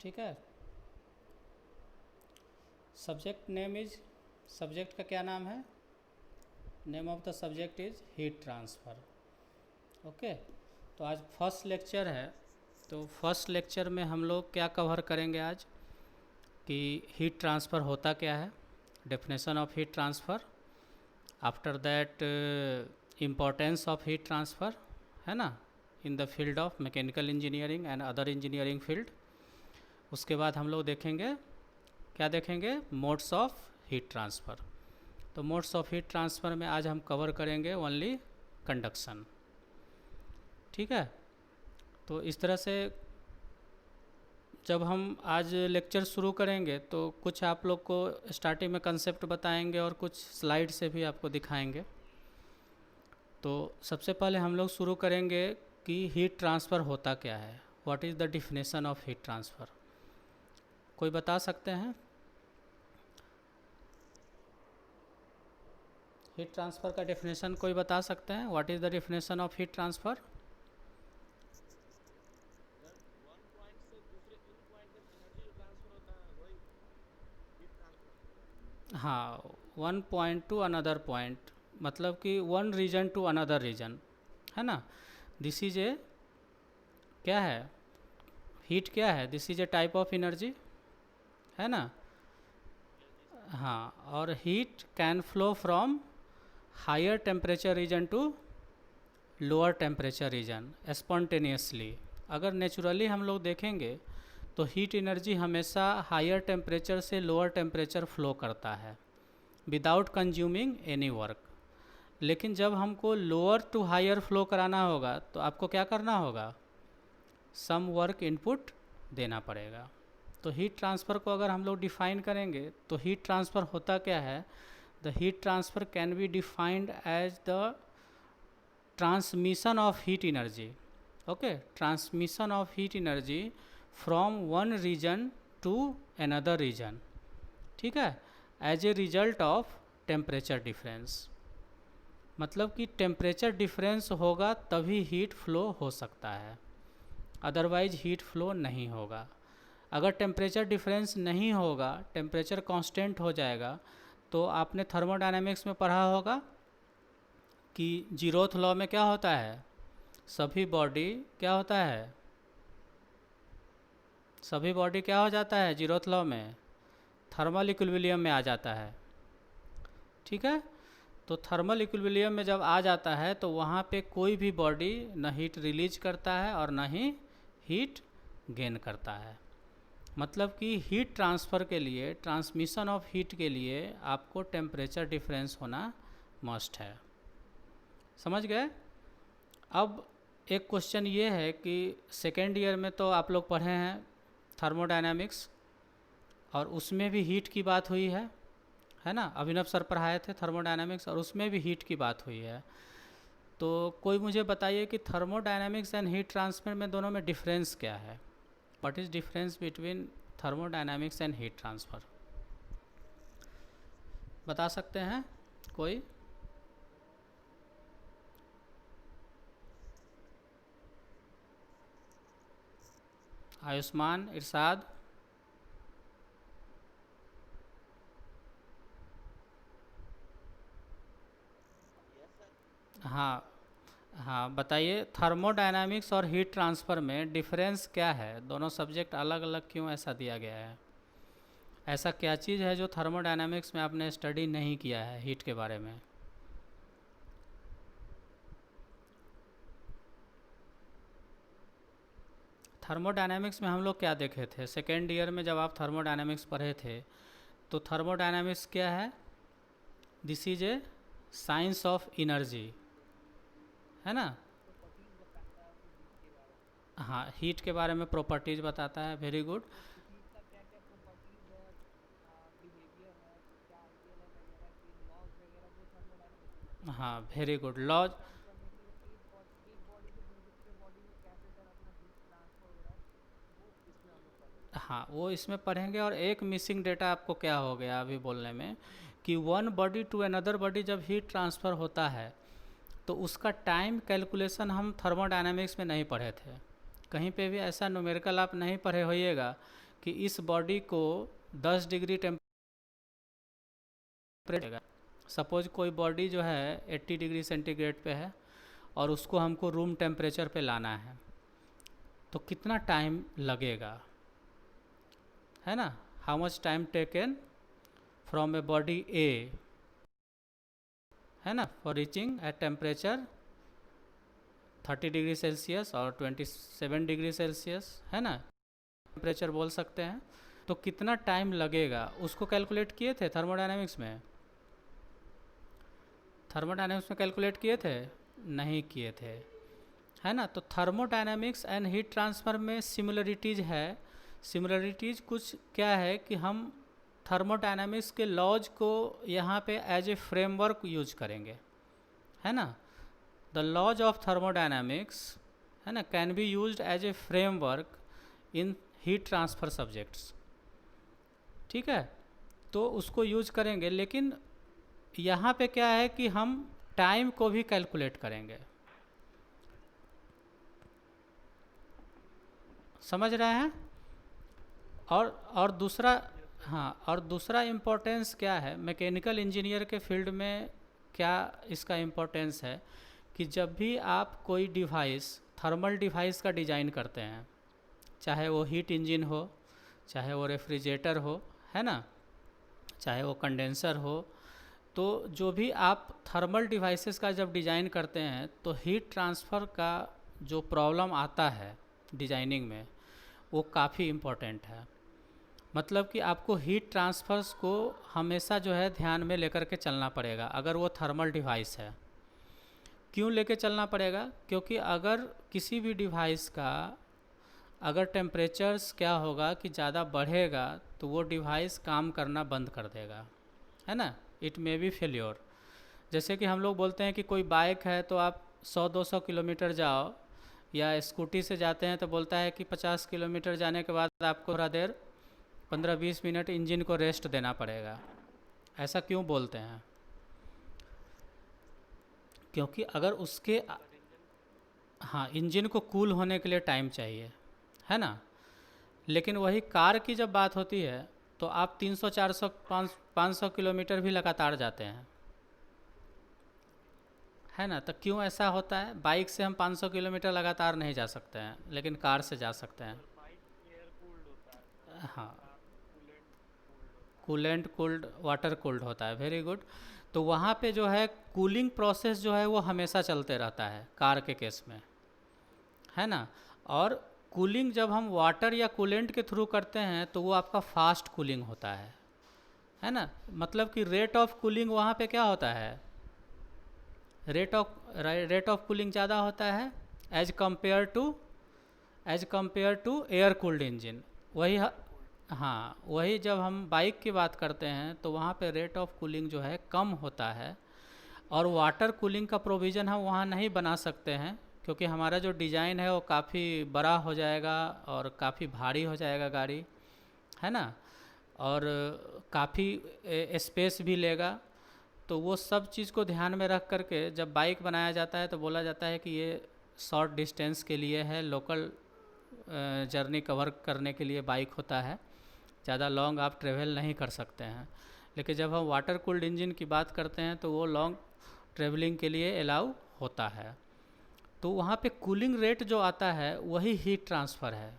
ठीक है। Subject name is, subject का क्या नाम है? Name of the subject is heat transfer. Okay, तो आज फर्स्ट लेक्चर है। तो फर्स्ट लेक्चर में हम लोग क्या कवर करेंगे आज कि हीट ट्रांसफ़र होता क्या है, definition of heat transfer, after that importance of heat transfer, है ना, in the field of mechanical engineering and other engineering field. उसके बाद हम लोग देखेंगे, क्या देखेंगे, मोड्स ऑफ हीट ट्रांसफ़र। तो मोड्स ऑफ हीट ट्रांसफ़र में आज हम कवर करेंगे ओनली कंडक्शन। ठीक है, तो इस तरह से जब हम आज लेक्चर शुरू करेंगे तो कुछ आप लोग को स्टार्टिंग में कंसेप्ट बताएंगे और कुछ स्लाइड से भी आपको दिखाएंगे। तो सबसे पहले हम लोग शुरू करेंगे कि हीट ट्रांसफ़र होता क्या है, what is the definition of heat transfer. कोई बता सकते हैं? हीट ट्रांसफ़र का डेफिनेशन कोई बता सकते हैं? What is the definition of heat transfer? हाँ, one point to another point, मतलब कि one region to another region, है ना। दिस इज ए, क्या है, हीट क्या है, this is a type of energy, है ना। हाँ, और heat can flow from higher temperature region to lower temperature region spontaneously. अगर नेचुरली हम लोग देखेंगे तो हीट एनर्जी हमेशा हायर टेम्परेचर से लोअर टेम्परेचर फ्लो करता है विदाउट कंज्यूमिंग एनी वर्क। लेकिन जब हमको लोअर टू हायर फ्लो कराना होगा तो आपको क्या करना होगा, सम वर्क इनपुट देना पड़ेगा। तो हीट ट्रांसफ़र को अगर हम लोग डिफ़ाइन करेंगे तो हीट ट्रांसफ़र होता क्या है, the heat transfer can be defined as the transmission of heat energy, okay, transmission of heat energy from one region to another region, ठीक है, as a result of temperature difference. मतलब कि temperature difference होगा तभी heat flow हो सकता है, otherwise heat flow नहीं होगा। अगर टेम्परेचर डिफरेंस नहीं होगा, टेम्परेचर कांस्टेंट हो जाएगा, तो आपने थर्मोडायनेमिक्स में पढ़ा होगा कि जीरोथ लॉ में क्या होता है, सभी बॉडी क्या होता है, सभी बॉडी क्या हो जाता है जीरोथ लॉ में, थर्मल इक्विलिब्रियम में आ जाता है। ठीक है, तो थर्मल इक्विलिब्रियम में जब आ जाता है तो वहाँ पे कोई भी बॉडी न हीट रिलीज करता है और न ही हीट गेन करता है। मतलब कि हीट ट्रांसफ़र के लिए, ट्रांसमिशन ऑफ हीट के लिए आपको टेम्परेचर डिफरेंस होना मस्ट है। समझ गए? अब एक क्वेश्चन ये है कि सेकेंड ईयर में तो आप लोग पढ़े हैं थर्मोडायनामिक्स, और उसमें भी हीट की बात हुई है ना। अभिनव सर पढ़ाए थे थर्मोडायनामिक्स और उसमें भी हीट की बात हुई है। तो कोई मुझे बताइए कि थर्मोडायनामिक्स एंड हीट ट्रांसफर में दोनों में डिफरेंस क्या है, what is difference between thermodynamics and heat transfer, बता सकते हैं कोई? आयुष्मान, इरशाद, हाँ हाँ बताइए, थर्मोडायनामिक्स और हीट ट्रांसफ़र में डिफरेंस क्या है, दोनों सब्जेक्ट अलग अलग क्यों ऐसा दिया गया है? ऐसा क्या चीज़ है जो थर्मोडायनामिक्स में आपने स्टडी नहीं किया है हीट के बारे में? थर्मोडायनामिक्स में हम लोग क्या देखे थे सेकेंड ईयर में जब आप थर्मोडायनामिक्स पढ़े थे? तो थर्मोडायनामिक्स क्या है, this is A science of energy, है ना। हाँ, हीट के बारे में प्रॉपर्टीज़ बताता है, वेरी गुड। हाँ, वेरी गुड, लॉज। हाँ, वो इसमें पढ़ेंगे। और एक मिसिंग डेटा आपको क्या हो गया अभी बोलने में, कि one body to another body जब हीट ट्रांसफ़र होता है तो उसका टाइम कैलकुलेशन हम थर्मोडायनामिक्स में नहीं पढ़े थे। कहीं पे भी ऐसा न्यूमेरिकल आप नहीं पढ़े होइएगा कि इस बॉडी को 10 डिग्री टेम्परेचर, सपोज कोई बॉडी जो है 80 डिग्री सेंटीग्रेड पे है और उसको हमको रूम टेम्परेचर पे लाना है, तो कितना टाइम लगेगा, है ना। How much time taken from a body a, है ना, for reaching at temperature 30 degree Celsius और 27 डिग्री सेल्सियस, है ना, टेम्परेचर बोल सकते हैं। तो कितना टाइम लगेगा उसको कैलकुलेट किए थे थर्मोडायनेमिक्स में? थर्मोडायनेमिक्स में कैलकुलेट किए थे? नहीं किए थे, है ना। तो थर्मोडायनेमिक्स एंड हीट ट्रांसफ़र में सिमिलरिटीज़ है। सिमिलरिटीज़ कुछ क्या है कि हम थर्मोडायनेमिक्स के लॉज को यहाँ पे एज ए फ्रेमवर्क यूज करेंगे, है ना। द लॉज ऑफ थर्मोडायनेमिक्स, है ना, can be used as a framework in heat transfer subjects, ठीक है। तो उसको यूज करेंगे, लेकिन यहाँ पे क्या है कि हम टाइम को भी कैलकुलेट करेंगे, समझ रहे हैं। और दूसरा, हाँ, और दूसरा इम्पोर्टेंस क्या है मैकेनिकल इंजीनियर के फील्ड में, क्या इसका इम्पोर्टेंस है कि जब भी आप कोई डिवाइस, थर्मल डिवाइस का डिज़ाइन करते हैं, चाहे वो हीट इंजन हो, चाहे वो रेफ्रिजरेटर हो, है ना, चाहे वो कंडेंसर हो, तो जो भी आप थर्मल डिवाइसेस का जब डिज़ाइन करते हैं तो हीट ट्रांसफ़र का जो प्रॉब्लम आता है डिज़ाइनिंग में, वो काफ़ी इम्पोर्टेंट है। मतलब कि आपको हीट ट्रांसफर्स को हमेशा जो है ध्यान में लेकर के चलना पड़ेगा अगर वो थर्मल डिवाइस है। क्यों लेके चलना पड़ेगा? क्योंकि अगर किसी भी डिवाइस का अगर टेम्परेचर्स क्या होगा कि ज़्यादा बढ़ेगा तो वो डिवाइस काम करना बंद कर देगा, है ना। It may be failure. जैसे कि हम लोग बोलते हैं कि कोई बाइक है तो आप 100-200 किलोमीटर जाओ, या स्कूटी से जाते हैं तो बोलता है कि 50 किलोमीटर जाने के बाद आपको थोड़ा देर 15-20 मिनट इंजन को रेस्ट देना पड़ेगा। ऐसा क्यों बोलते हैं? क्योंकि अगर उसके, हाँ, इंजन को कूल होने के लिए टाइम चाहिए, है ना। लेकिन वही कार की जब बात होती है तो आप 300, 400, 500 किलोमीटर भी लगातार जाते हैं, है ना। तो क्यों ऐसा होता है? बाइक से हम 500 किलोमीटर लगातार नहीं जा सकते हैं, लेकिन कार से जा सकते हैं। हाँ, कूलेंट कूल्ड, वाटर कूल्ड होता है, वेरी गुड। तो वहाँ पे जो है कूलिंग प्रोसेस जो है वो हमेशा चलते रहता है कार के केस में, है ना। और कूलिंग जब हम वाटर या कूलेंट के थ्रू करते हैं तो वो आपका फास्ट कूलिंग होता है ना। मतलब कि रेट ऑफ कूलिंग वहाँ पे क्या होता है? रेट ऑफ कूलिंग ज़्यादा होता है as compare to air cooled engine. वही, हाँ, वही जब हम बाइक की बात करते हैं तो वहाँ पे रेट ऑफ कूलिंग जो है कम होता है, और वाटर कूलिंग का प्रोविज़न हम वहाँ नहीं बना सकते हैं क्योंकि हमारा जो डिज़ाइन है वो काफ़ी बड़ा हो जाएगा और काफ़ी भारी हो जाएगा गाड़ी, है ना, और काफ़ी स्पेस भी लेगा। तो वो सब चीज़ को ध्यान में रख करके जब बाइक बनाया जाता है तो बोला जाता है कि ये शॉर्ट डिस्टेंस के लिए है, लोकल जर्नी कवर करने के लिए बाइक होता है, ज़्यादा लॉन्ग आप ट्रेवल नहीं कर सकते हैं। लेकिन जब हम वाटर कूल्ड इंजन की बात करते हैं तो वो लॉन्ग ट्रेवलिंग के लिए अलाउ होता है। तो वहाँ पे कूलिंग रेट जो आता है वही हीट ट्रांसफ़र है।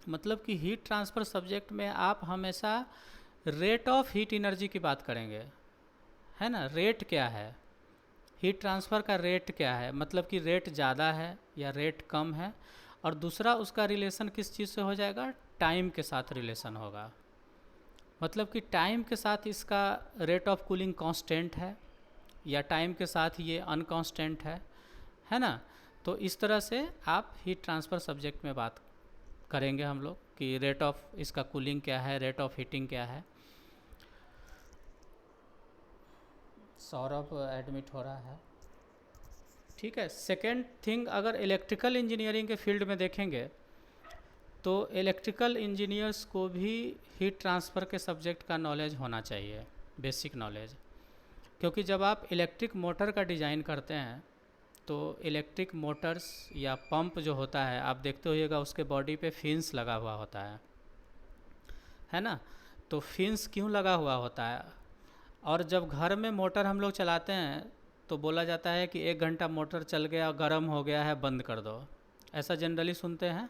मतलब कि हीट ट्रांसफ़र सब्जेक्ट में आप हमेशा रेट ऑफ हीट एनर्जी की बात करेंगे, है ना। रेट क्या है, हीट ट्रांसफ़र का रेट क्या है, मतलब कि रेट ज़्यादा है या रेट कम है। और दूसरा उसका रिलेशन किस चीज़ से हो जाएगा? टाइम के साथ रिलेशन होगा। मतलब कि टाइम के साथ इसका रेट ऑफ कूलिंग कांस्टेंट है या टाइम के साथ ये अनकांस्टेंट है ना। तो इस तरह से आप हीट ट्रांसफ़र सब्जेक्ट में बात करेंगे हम लोग कि रेट ऑफ इसका कूलिंग क्या है, रेट ऑफ हीटिंग क्या है। सौरभ एडमिट हो रहा है, ठीक है। सेकेंड थिंग, अगर इलेक्ट्रिकल इंजीनियरिंग के फील्ड में देखेंगे तो इलेक्ट्रिकल इंजीनियर्स को भी हीट ट्रांसफ़र के सब्जेक्ट का नॉलेज होना चाहिए, बेसिक नॉलेज। क्योंकि जब आप इलेक्ट्रिक मोटर का डिज़ाइन करते हैं तो इलेक्ट्रिक मोटर्स या पंप जो होता है, आप देखते होइएगा उसके बॉडी पे फिन्स लगा हुआ होता है, है ना। तो फिन्स क्यों लगा हुआ होता है, और जब घर में मोटर हम लोग चलाते हैं तो बोला जाता है कि 1 घंटा मोटर चल गया, गर्म हो गया है, बंद कर दो, ऐसा जनरली सुनते हैं,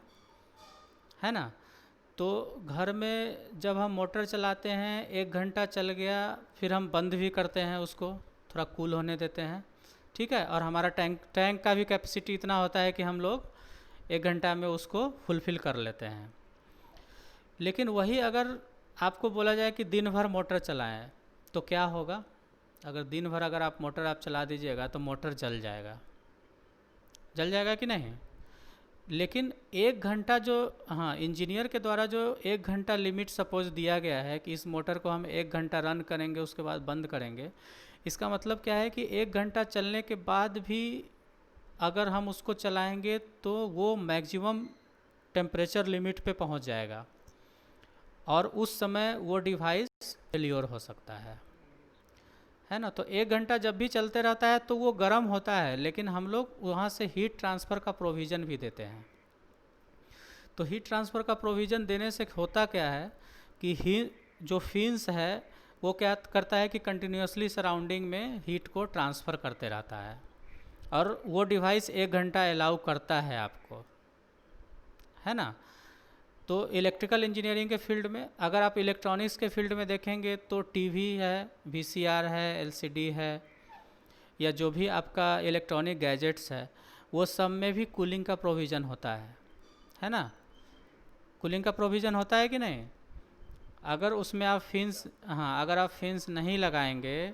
है ना। तो घर में जब हम मोटर चलाते हैं 1 घंटा चल गया, फिर हम बंद भी करते हैं, उसको थोड़ा कूल होने देते हैं, ठीक है। और हमारा टैंक का भी कैपेसिटी इतना होता है कि हम लोग 1 घंटा में उसको फुलफ़िल कर लेते हैं। लेकिन वही अगर आपको बोला जाए कि दिन भर मोटर चलाएं तो क्या होगा। अगर दिन भर अगर आप मोटर चला दीजिएगा तो मोटर जल जाएगा, जल जाएगा कि नहीं। लेकिन 1 घंटा जो, हाँ, इंजीनियर के द्वारा जो 1 घंटा लिमिट सपोज दिया गया है कि इस मोटर को हम 1 घंटा रन करेंगे उसके बाद बंद करेंगे, इसका मतलब क्या है कि 1 घंटा चलने के बाद भी अगर हम उसको चलाएंगे तो वो मैक्सिमम टेम्परेचर लिमिट पे पहुंच जाएगा और उस समय वो डिवाइस फेल्योर हो सकता है ना। तो 1 घंटा जब भी चलते रहता है तो वो गर्म होता है, लेकिन हम लोग वहाँ से हीट ट्रांसफ़र का प्रोविज़न भी देते हैं। तो हीट ट्रांसफ़र का प्रोविज़न देने से होता क्या है कि जो फिन्स है वो क्या करता है कि कंटिन्यूसली सराउंडिंग में हीट को ट्रांसफ़र करते रहता है, और वो डिवाइस 1 घंटा अलाउ करता है आपको, है ना। तो इलेक्ट्रिकल इंजीनियरिंग के फील्ड में, अगर आप इलेक्ट्रॉनिक्स के फील्ड में देखेंगे तो टीवी है, वीसीआर है, एलसीडी है, या जो भी आपका इलेक्ट्रॉनिक गैजेट्स है वो सब में भी कूलिंग का प्रोविज़न होता है ना। कूलिंग का प्रोविज़न होता है कि नहीं। अगर उसमें आप फिन्स, हाँ, अगर आप फिन्स नहीं लगाएंगे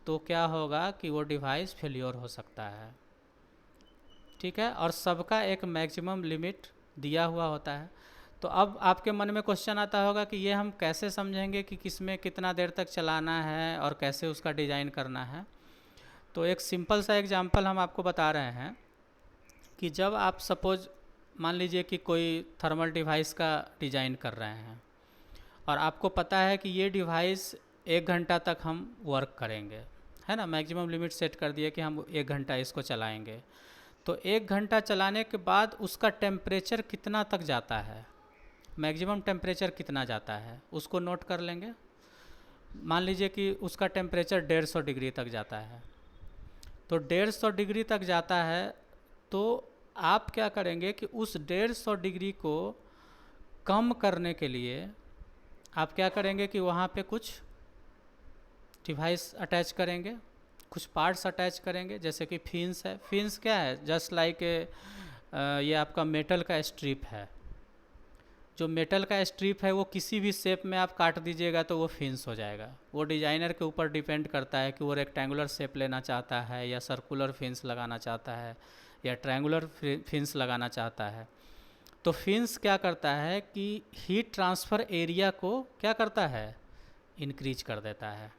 तो क्या होगा कि वो डिवाइस फेल्योर हो सकता है, ठीक है। और सबका एक मैक्सिमम लिमिट दिया हुआ होता है। तो अब आपके मन में क्वेश्चन आता होगा कि ये हम कैसे समझेंगे कि किसमें कितना देर तक चलाना है और कैसे उसका डिज़ाइन करना है। तो एक सिंपल सा एग्जांपल हम आपको बता रहे हैं कि जब आप सपोज मान लीजिए कि कोई थर्मल डिवाइस का डिज़ाइन कर रहे हैं और आपको पता है कि ये डिवाइस 1 घंटा तक हम वर्क करेंगे, है ना। मैक्सिमम लिमिट सेट कर दिए कि हम 1 घंटा इसको चलाएंगे। तो 1 घंटा चलाने के बाद उसका टेम्परेचर कितना तक जाता है, मैक्सिमम टेम्परेचर कितना जाता है, उसको नोट कर लेंगे। मान लीजिए कि उसका टेम्परेचर 150 डिग्री तक जाता है। तो 150 डिग्री तक जाता है तो आप क्या करेंगे कि उस 150 डिग्री को कम करने के लिए आप क्या करेंगे कि वहाँ पे कुछ डिवाइस अटैच करेंगे, कुछ पार्ट्स अटैच करेंगे, जैसे कि फिन्स है। फिन्स क्या है, जस्ट लाइक ये आपका मेटल का स्ट्रिप है। जो मेटल का स्ट्रिप है वो किसी भी शेप में आप काट दीजिएगा तो वो फिन्स हो जाएगा। वो डिज़ाइनर के ऊपर डिपेंड करता है कि वो रेक्टेंगुलर शेप लेना चाहता है या सर्कुलर फिन्स लगाना चाहता है या ट्रायंगुलर फिन्स लगाना चाहता है। तो फिन्स क्या करता है कि हीट ट्रांसफ़र एरिया को क्या करता है, इंक्रीज कर देता है।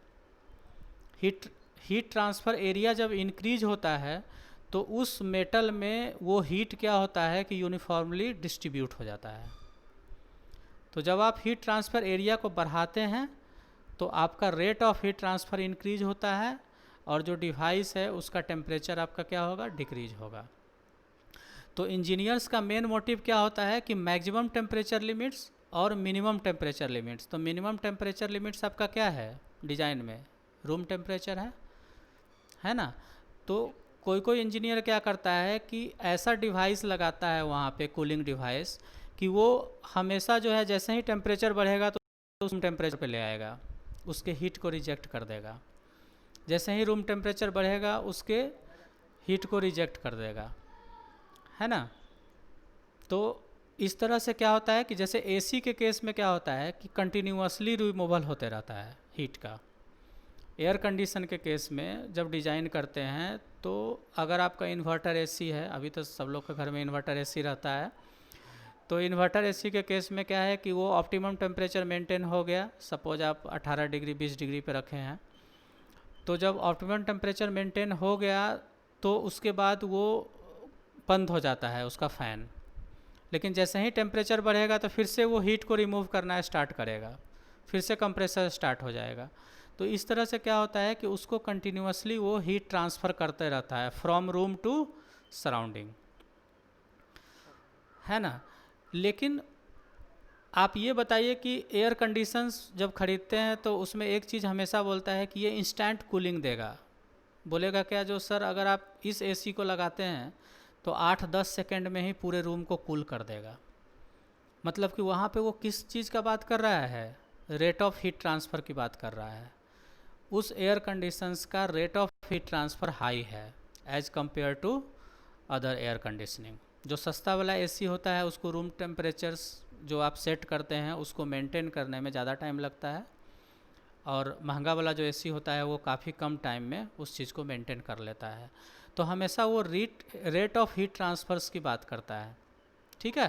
हीट ट्रांसफ़र एरिया जब इंक्रीज होता है तो उस मेटल में वो हीट क्या होता है कि यूनिफॉर्मली डिस्ट्रीब्यूट हो जाता है। तो जब आप हीट ट्रांसफ़र एरिया को बढ़ाते हैं तो आपका rate of heat transfer increase होता है और जो डिवाइस है उसका टेम्परेचर आपका क्या होगा, डिक्रीज होगा। तो इंजीनियर्स का मेन मोटिव क्या होता है कि मैक्सिमम टेम्परेचर लिमिट्स और मिनिमम टेम्परेचर लिमिट्स। तो मिनिमम टेम्परेचर लिमिट्स आपका क्या है डिज़ाइन में, रूम टेम्परेचर है ना। तो कोई इंजीनियर क्या करता है कि ऐसा डिवाइस लगाता है वहाँ पे, कूलिंग डिवाइस, कि वो हमेशा जो है जैसे ही टेम्परेचर बढ़ेगा तो उस टेम्परेचर पे ले आएगा, उसके हीट को रिजेक्ट कर देगा। जैसे ही रूम टेम्परेचर बढ़ेगा उसके हीट को रिजेक्ट कर देगा, है ना। तो इस तरह से क्या होता है कि जैसे एसी के केस में क्या होता है कि कंटिन्यूअसली रिमूवल होते रहता है हीट का। एयर कंडीशन के केस में जब डिज़ाइन करते हैं तो अगर आपका इन्वर्टर एसी है, अभी तो सब लोग के घर में इन्वर्टर एसी रहता है, तो इन्वर्टर एसी के केस में क्या है कि वो ऑप्टिमम टेम्परेचर मेंटेन हो गया। सपोज आप 18 डिग्री 20 डिग्री पे रखे हैं, तो जब ऑप्टिमम टेम्परेचर मेंटेन हो गया तो उसके बाद वो बंद हो जाता है उसका फ़ैन। लेकिन जैसे ही टेम्परेचर बढ़ेगा तो फिर से वो हीट को रिमूव करना स्टार्ट करेगा, फिर से कंप्रेसर स्टार्ट हो जाएगा। तो इस तरह से क्या होता है कि उसको कंटिन्यूअसली वो हीट ट्रांसफ़र करते रहता है फ्रॉम रूम टू सराउंडिंग, है ना। लेकिन आप ये बताइए कि एयर कंडीशंस जब खरीदते हैं तो उसमें एक चीज़ हमेशा बोलता है कि ये इंस्टेंट कूलिंग देगा। बोलेगा क्या जो सर अगर आप इस एसी को लगाते हैं तो 8-10 सेकंड में ही पूरे रूम को कूल कर देगा। मतलब कि वहाँ पे वो किस चीज़ का बात कर रहा है, रेट ऑफ हीट ट्रांसफ़र की बात कर रहा है। उस एयर कंडीशंस का rate of heat transfer high है as compared to other air conditioning. जो सस्ता वाला एसी होता है उसको रूम टेम्परेचर्स जो आप सेट करते हैं उसको मेंटेन करने में ज़्यादा टाइम लगता है, और महंगा वाला जो एसी होता है वो काफ़ी कम टाइम में उस चीज़ को मेंटेन कर लेता है। तो हमेशा वो रेट ऑफ हीट ट्रांसफ़र्स की बात करता है। ठीक है,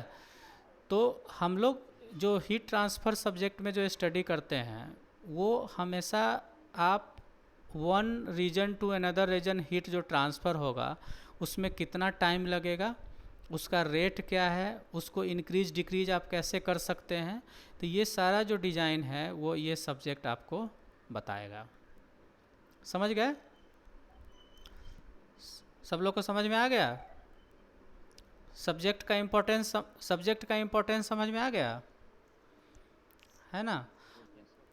तो हम लोग जो हीट ट्रांसफ़र सब्जेक्ट में जो स्टडी करते हैं वो हमेशा आप one region to another region heat जो ट्रांसफ़र होगा उसमें कितना टाइम लगेगा, उसका रेट क्या है, उसको इंक्रीज डिक्रीज आप कैसे कर सकते हैं, तो ये सारा जो डिज़ाइन है वो ये सब्जेक्ट आपको बताएगा। समझ गए? सब लोग को समझ में आ गया? सब्जेक्ट का इम्पोर्टेंस समझ में आ गया है ना।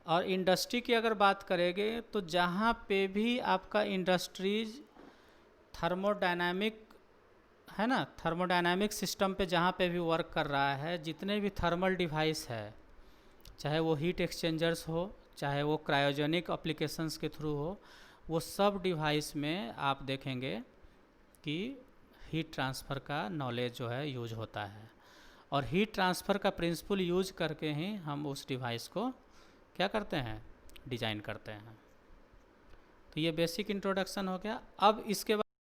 और इंडस्ट्री की अगर बात करेंगे तो जहाँ पे भी आपका इंडस्ट्रीज थर्मोडायनामिक है ना, थर्मोडायनामिक सिस्टम पे जहाँ पे भी वर्क कर रहा है, जितने भी थर्मल डिवाइस है, चाहे वो हीट एक्सचेंजर्स हो, चाहे वो क्रायोजेनिक एप्लीकेशंस के थ्रू हो, वो सब डिवाइस में आप देखेंगे कि हीट ट्रांसफ़र का नॉलेज जो है यूज होता है, और हीट ट्रांसफ़र का प्रिंसिपल यूज करके ही हम उस डिवाइस को क्या करते हैं, डिज़ाइन करते हैं। तो ये बेसिक इंट्रोडक्शन हो गया। अब इसके